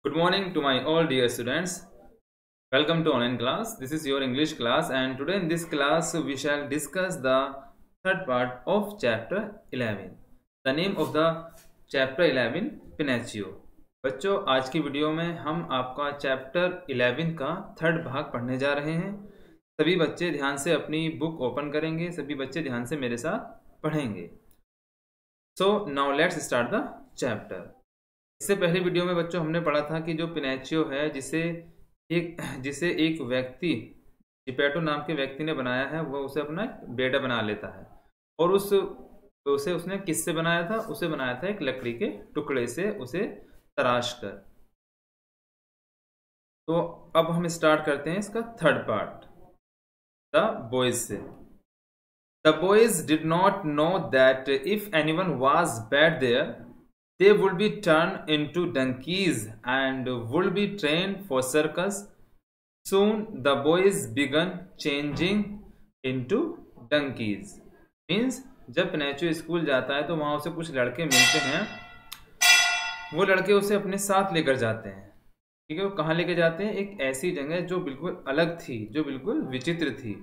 Good morning to my all dear students. Welcome to online class. This is your English class and today in this class we shall discuss the third part of chapter 11. The name of the chapter 11 Pinocchio. बच्चों आज की video में हम आपका chapter 11 का third भाग पढ़ने जा रहे हैं। सभी बच्चे ध्यान से अपनी बुक ओपन करेंगे, सभी बच्चे ध्यान से मेरे साथ पढ़ेंगे। So now let's start the chapter. इससे पहले वीडियो में बच्चों हमने पढ़ा था कि जो पिनोचियो है जिसे एक व्यक्ति जिपेटो नाम के व्यक्ति ने बनाया है, वह उसे अपना बेटा बना लेता है और उसे उसने किससे बनाया था? उसे बनाया था एक लकड़ी के टुकड़े से, उसे तराश कर। तो अब हम स्टार्ट करते हैं इसका थर्ड पार्ट, द बॉयज से। The boys did not know that if anyone was bad there, they would be turned into donkeys and would be trained for circus. Soon the boys began changing into donkeys. Means जब Pinocchio school जाता है तो वहां उसे कुछ लड़के मिलते हैं, वो लड़के उसे अपने साथ लेकर जाते हैं। ठीक है, वो कहाँ लेकर जाते हैं? एक ऐसी जगह जो बिल्कुल अलग थी, जो बिल्कुल विचित्र थी।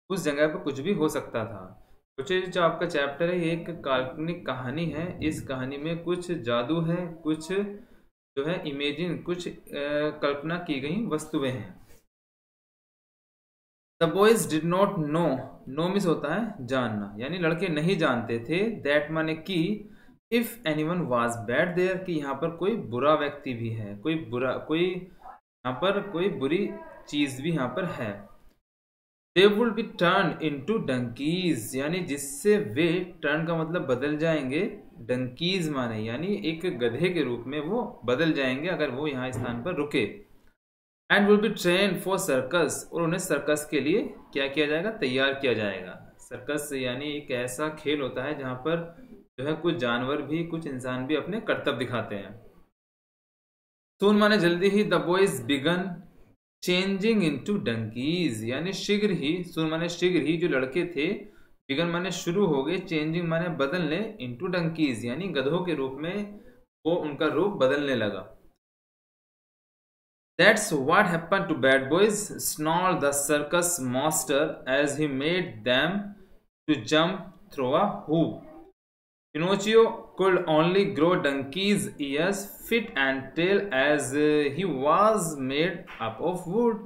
उस जगह पर कुछ भी हो सकता था। सोचिए जो आपका चैप्टर है ये एक काल्पनिक कहानी है। इस कहानी में कुछ जादू है, कुछ जो है इमेजिन, कुछ कल्पना की गई वस्तुएं हैं। The boys did not know, know मिस होता है जानना, यानी लड़के नहीं जानते थे। दैट माने कि if anyone was bad there, कि यहाँ पर कोई बुरा व्यक्ति भी है, कोई यहाँ पर कोई बुरी चीज भी यहाँ पर है। They will be turned into donkeys, यानी जिससे वे, टर्न का मतलब बदल जाएंगे, डंकीज माने यानी एक गधे के रूप में वो बदल जाएंगे अगर वो यहाँ स्थान पर रुके। And will be trained for circus, और उन्हें सर्कस के लिए क्या किया जाएगा? तैयार किया जाएगा। सर्कस यानी एक ऐसा खेल होता है जहाँ पर जो है कुछ जानवर भी, कुछ इंसान भी अपने करतब दिखाते हैं। Soon माने जल्दी ही, the boys began changing into donkeys, यानी शीघ्र ही, सुन माने शीघ्र ही, जो लड़के थे, बिगन माने शुरू हो गए, चेंजिंग माने बदलने, इनटू डंकीज यानी गधों के रूप में वो उनका रूप बदलने लगा। That's what happened to bad boys, snarled the circus master as he made them to jump through a hoop. Pinocchio could only grow donkey's ears, feet and tail as he was made up of wood.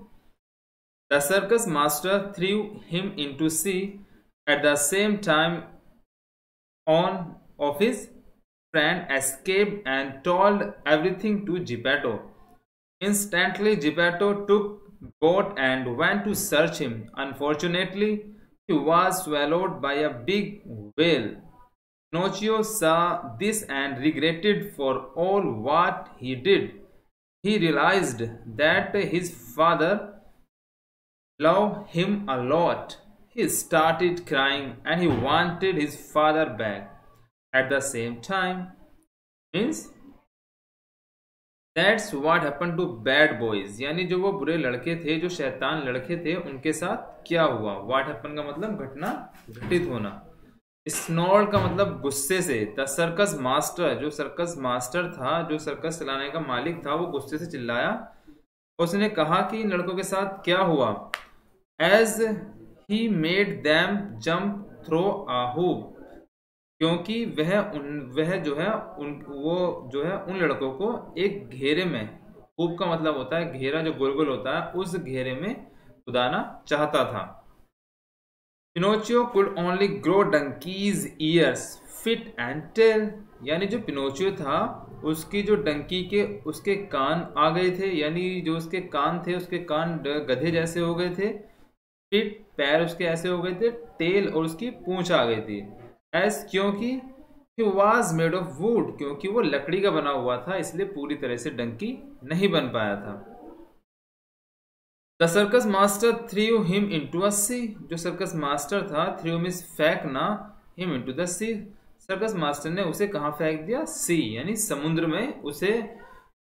The circus master threw him into sea. At the same time, one of his friend escaped and told everything to Geppetto. Instantly, Geppetto took boat and went to search him. Unfortunately, he was swallowed by a big whale. Pinocchio saw this and regretted for all what he did. He realized that his father loved him a lot. He started crying and he wanted his father back. At the same time, means that's what happened to bad boys, यानी जो वो बुरे लड़के थे, जो शैतान लड़के थे, उनके साथ क्या हुआ? What happened का मतलब घटना, घटित होना। स्नॉर्ड का मतलब गुस्से से। द सर्कस मास्टर, जो सर्कस मास्टर था, जो सर्कस चलाने का मालिक था, वो गुस्से से चिल्लाया। उसने कहा कि इन लड़कों के साथ क्या हुआ? As he made them jump through a hoop, क्योंकि वह जो है उन लड़कों को एक घेरे में, हूप का मतलब होता है घेरा, जो गोल गोल होता है, उस घेरे में कूदाना चाहता था। Pinocchio could only grow donkey's ears, feet and tail, यानी जो पिनोचियो था उसकी जो डंकी के उसके कान आ गए थे, यानी जो उसके कान थे, उसके कान गधे जैसे हो गए थे, फिट पैर उसके ऐसे हो गए थे, टेल और उसकी पूंछ आ गई थी। ऐस क्योंकि he was made of wood, क्योंकि वो लकड़ी का बना हुआ था, इसलिए पूरी तरह से डंकी नहीं बन पाया था। The circus master threw him into a sea, जो सर्कस मास्टर था, threw means फेंकना, him into the sea, circus master ने उसे कहाँ फेंक दिया? सी यानी समुद्र में उसे,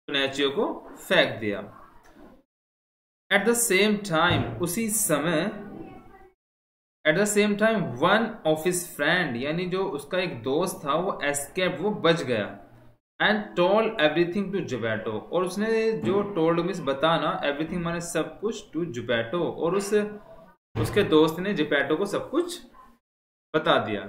पिनोचियो को फेंक दिया। At the same time, उसी समय, at the same time one of his friend, यानी जो उसका एक दोस्त था, वो escaped, वो बच गया। एंड टोल्ड एवरीथिंग टू जुबैटो, और उसने जो टोल्ड मीन्स बताना, एवरीथिंग माने सब कुछ, टू जुबैटो, और उसके दोस्त ने जुबैटो को सब कुछ बता दिया।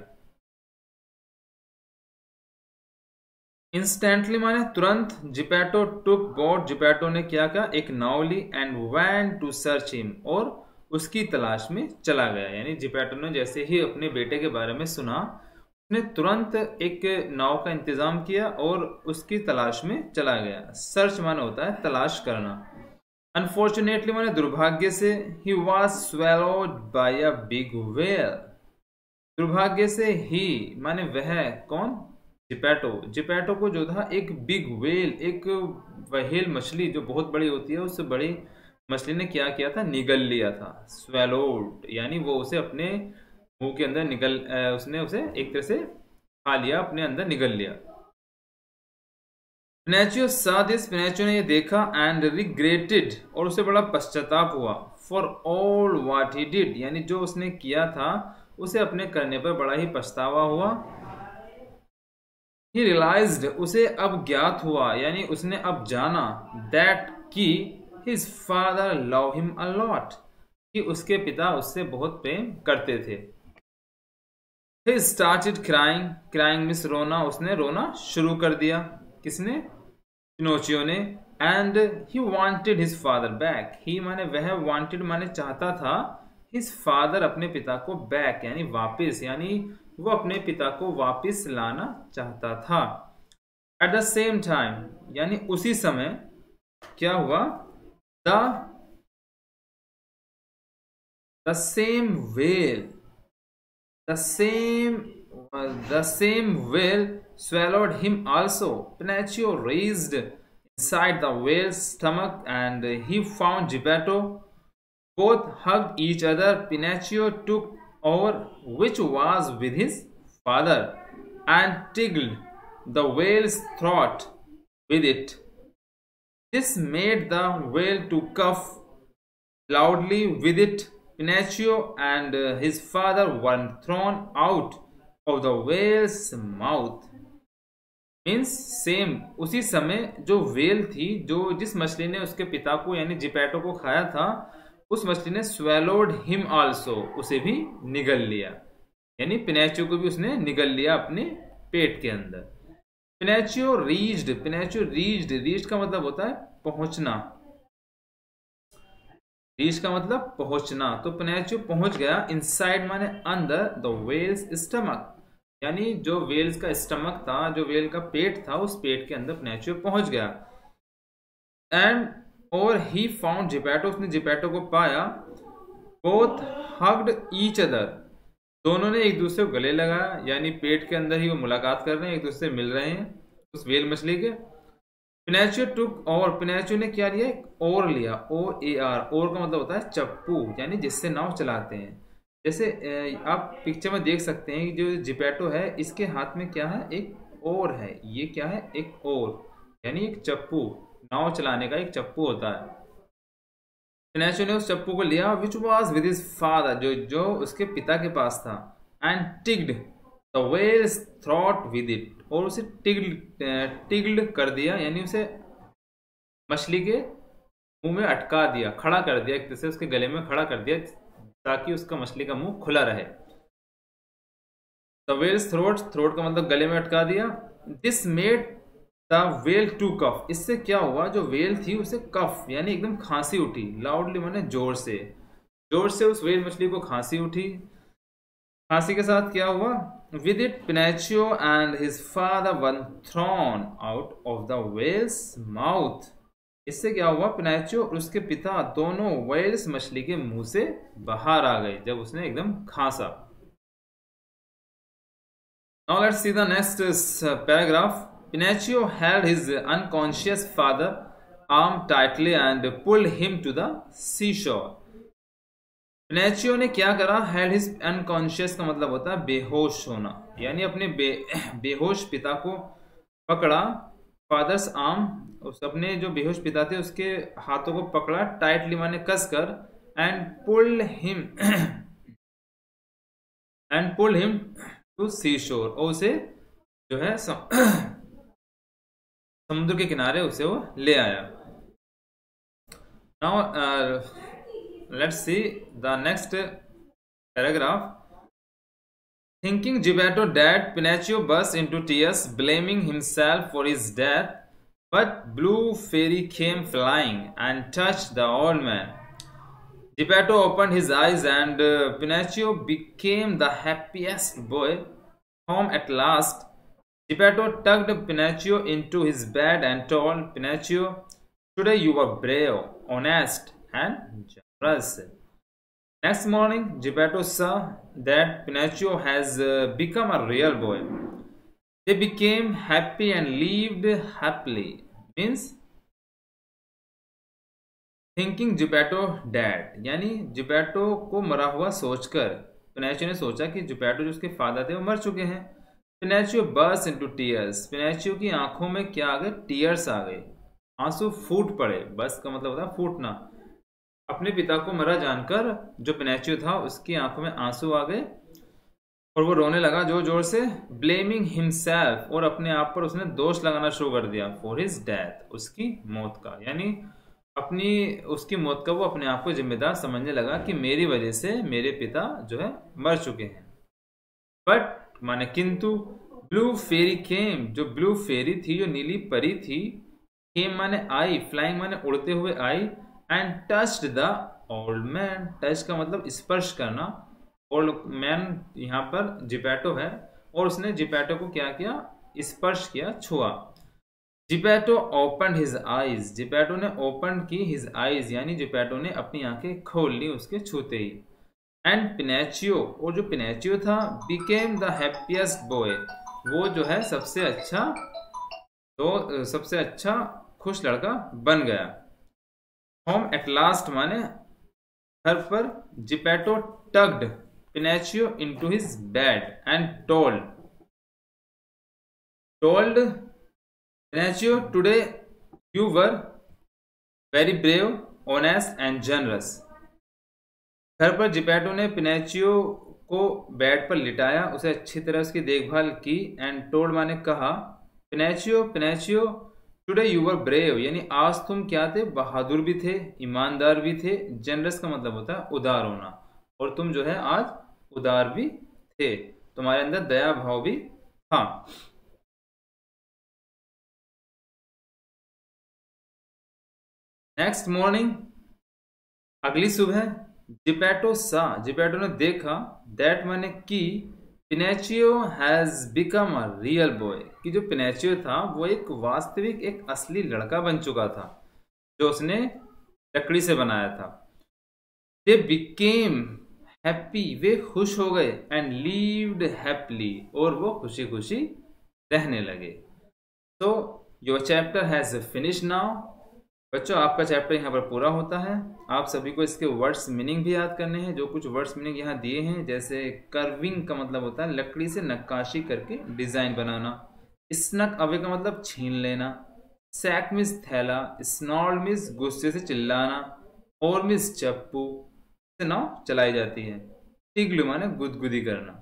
इंस्टेंटली माने तुरंत, जिपैटो टुक बोट, जिपैटो ने क्या किया, एक नाव ली, and went to search him, और उसकी तलाश में चला गया। यानी जिपैटो ने जैसे ही अपने बेटे के बारे में सुना, उसने तुरंत एक नाव का इंतजाम किया और उसकी तलाश में चला गया। सर्च माने होता है तलाश करना। अनफॉर्चुनेटली माने दुर्भाग्य से, he was swallowed by a big whale, दुर्भाग्य से ही माने वह, कौन, जिपैटो, जिपैटो को जो था एक बिग व्हेल, एक व्हेल मछली जो बहुत बड़ी होती है, उससे बड़ी मछली ने क्या किया था, निगल लिया था। स्वेलोड यानी वो उसे अपने मुंह के अंदर उसने उसे एक तरह से खा लिया, अपने अंदर निगल लिया। पिनैचियो सा दिस, पिनैचियो ने ये देखा, एंड रिग्रेटेड, और उसे बड़ा पश्चाताप हुआ, for all what he did, यानी जो उसने किया था उसे अपने करने पर बड़ा ही पछतावा हुआ। ही रियलाइज्ड, उसे अब ज्ञात हुआ, यानी उसने अब जाना, दैट कि his father love him a lot, कि उसके पिता उससे बहुत प्रेम करते थे। He started crying, crying means रोना, उसने रोना शुरू कर दिया। किसने, पिनोचियो ने। And he wanted his father back, he माने वह, वांटेड माने चाहता था, हिज फादर अपने पिता को बैक यानी वापिस, यानी वो अपने पिता को वापिस लाना चाहता था। एट द सेम टाइम, यानी उसी समय क्या हुआ, the same well, the same whale swallowed him also. Pinocchio raised inside the whale's stomach, and he found Geppetto. Both hugged each other. Pinocchio took over which was with his father, and tickled the whale's throat with it. This made the whale to cough loudly with it. Pinocchio and his father were thrown out of the whale's mouth. Means same उसी समय जो well थी, जो जिस मछली ने उसके पिता को यानी जिपैटो को खाया था, उस मछली ने स्वेलोड हिम आल्सो, उसे भी निगल लिया, यानी पिनैचियो को भी उसने निगल लिया अपने पेट के अंदर। पिनैचियो रीच्ड, पिनैचियो रीच्ड, रीच्ड का मतलब होता है पहुंचना, रीच का मतलब पहुंचना, तो पिनैचियो पहुंच गया, इनसाइड माने अंदर, द वेल्स स्टमक, यानी जो वेल्स का स्टमक था, जो वेल का पेट था, उस पेट के अंदर पिनैचियो पहुंच गया। एंड और ही फाउंड जिपैटो, उसने जिपैटो को पाया। बोथ हग्ड ईच अदर, दोनों ने एक दूसरे को गले लगाया, यानी पेट के अंदर ही वो मुलाकात कर रहे हैं, एक दूसरे से मिल रहे हैं उस वेल मछली के। पिनैचियो टुक, और पिनैचियो ने क्या लिया, ओर लिया, OAR, ओर का मतलब होता है चप्पू, यानी जिससे नाव चलाते हैं। जैसे आप पिक्चर में देख सकते हैं कि जो जिपैटो है, इसके हाथ में क्या है, एक ओर है, ये क्या है, एक ओर, यानी एक चप्पू, नाव चलाने का एक चप्पू होता है। पिनैचियो ने उस चप्पू को लिया, which was with his father, जो उसके पिता के पास था, and tickled the whale's throat with it, और उसे टिग्ड कर दिया, यानी उसे मछली के मुंह में अटका दिया, खड़ा कर दिया, एक तरह से उसके गले में खड़ा कर दिया, ताकि उसका मछली का मुंह खुला रहे। द whale's throat, थ्रोट का मतलब गले में अटका दिया। This made the whale to cough, इससे क्या हुआ, जो वेल थी उसे कफ यानी एकदम खांसी उठी, लाउडली माने जोर से उस वेल मछली को खांसी उठी। खांसी के साथ क्या हुआ, with it Pinocchio and his father were thrown out of the whale's mouth, इससे क्या हुआ, पिनैचियो और उसके पिता दोनों वेल्स मछली के मुंह से बाहर आ गए जब उसने एकदम खांसा। Now let's see the next paragraph. Pinocchio held his unconscious father arm tightly and pulled him to the seashore. पिनैचियो ने क्या करा, हैड हिज अनकॉन्शियस का मतलब होता है बेहोश होना, यानी अपने बेहोश पिता को पकड़ा, फादर्स आर्म, उस अपने जो बेहोश पिता थे उसके हाथों को पकड़ा, टाइटली माने कसकर, एंड पुल्ड हिम टू सी शोर, और उसे जो है समुद्र के किनारे उसे वो ले आया। Now let's see the next paragraph. Thinking Gepetto dead, Pinocchio burst into tears, blaming himself for his death. But Blue Fairy came flying and touched the old man. Gepetto opened his eyes and Pinocchio became the happiest boy home at last. Gepetto tucked Pinocchio into his bed and told Pinocchio, "Today you were brave, honest, and generous." Next morning, Gepetto saw that Pinocchio has become a real boy. They became happy and lived happily. Means thinking Geppetto dad, यानी Geppetto को मरा हुआ सोचकर Pinocchio ने सोचा कि Geppetto जो उसके फादर थे वो मर चुके हैं। Pinocchio burst into tears, Pinocchio की आंखों में क्या आ गए? टीयर्स आ गए, आंसू फूट पड़े। बस का मतलब होता है फूटना। अपने पिता को मरा जानकर जो पिनोचियो था उसकी आंखों में आंसू आ गए और वो रोने लगा जोर जोर से। ब्लेमिंग हिमसेल्फ, और अपने आप पर उसने दोष लगाना शुरू कर दिया। फॉर हिज डेथ, उसकी मौत का, यानी उसकी मौत का वो अपने आप को जिम्मेदार समझने लगा कि मेरी वजह से मेरे पिता जो है मर चुके हैं। बट माने किंतु ब्लू फेरी केम, जो ब्लू फेरी थी, जो नीली परी थी, केम माने आई, फ्लाइंग माने उड़ते हुए आई, and touched the old man. Touch का मतलब स्पर्श करना। ओल्ड मैन यहाँ पर जिपेटो है और उसने जिपेटो को क्या किया? स्पर्श किया, छुआ। Geppetto open his eyes, Geppetto ने ओपन की हिज आईज, यानी जिपेटो ने अपनी आंखें खोल ली उसके छूते ही। एंड पिनोचियो, और जो पिनोचियो था, बिकेम द हैप्पीएस्ट बॉय, वो जो है सबसे अच्छा खुश लड़का बन गया। होम एट लास्ट माने घर पर। Geppetto tugged Pinocchio into his bed and told Pinocchio, today you were very brave, honest and generous. घर पर जिपेटो ने पिनोचियो को बेड पर लिटाया, उसे अच्छी तरह उसकी देखभाल की। एंड टोल्ड माने कहा, Pinocchio today you were brave, यानी आज तुम क्या थे? बहादुर भी थे, ईमानदार भी थे। जनरस का मतलब होता है उदार होना, और तुम जो है आज उदार भी थे, तुम्हारे अंदर दया भाव भी था। नेक्स्ट मॉर्निंग, अगली सुबह, जिपेटो ने देखा, दैट माने कि Pinocchio has become a real boy, कि जो पिनोचियो था वो एक वास्तविक, एक असली लड़का बन चुका था जो उसने लकड़ी से बनाया था। दे बिकेम हैप्पी, वे खुश हो गए। एंड लिव्ड हैप्पीली, और वो खुशी खुशी रहने लगे। तो your chapter has finish now. बच्चों, आपका चैप्टर यहाँ पर पूरा होता है। आप सभी को इसके वर्ड्स मीनिंग भी याद करने हैं। जो कुछ वर्ड्स मीनिंग यहाँ दिए हैं, जैसे कर्विंग का मतलब होता है लकड़ी से नक्काशी करके डिजाइन बनाना। स्नक अवे का मतलब छीन लेना। सैक मीन्स थैला। स्नॉर्ल मीन्स गुस्से से चिल्लाना। और मीन्स चप्पू से नाव चलाई जाती है। टिग्लू माने गुदगुदी करना।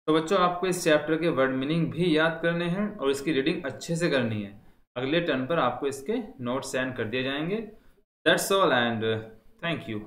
तो बच्चों, आपको इस चैप्टर के वर्ड मीनिंग भी याद करने हैं और इसकी रीडिंग अच्छे से करनी है। अगले टर्न पर आपको इसके नोट्स सेंड कर दिए जाएंगे। That's all and thank you.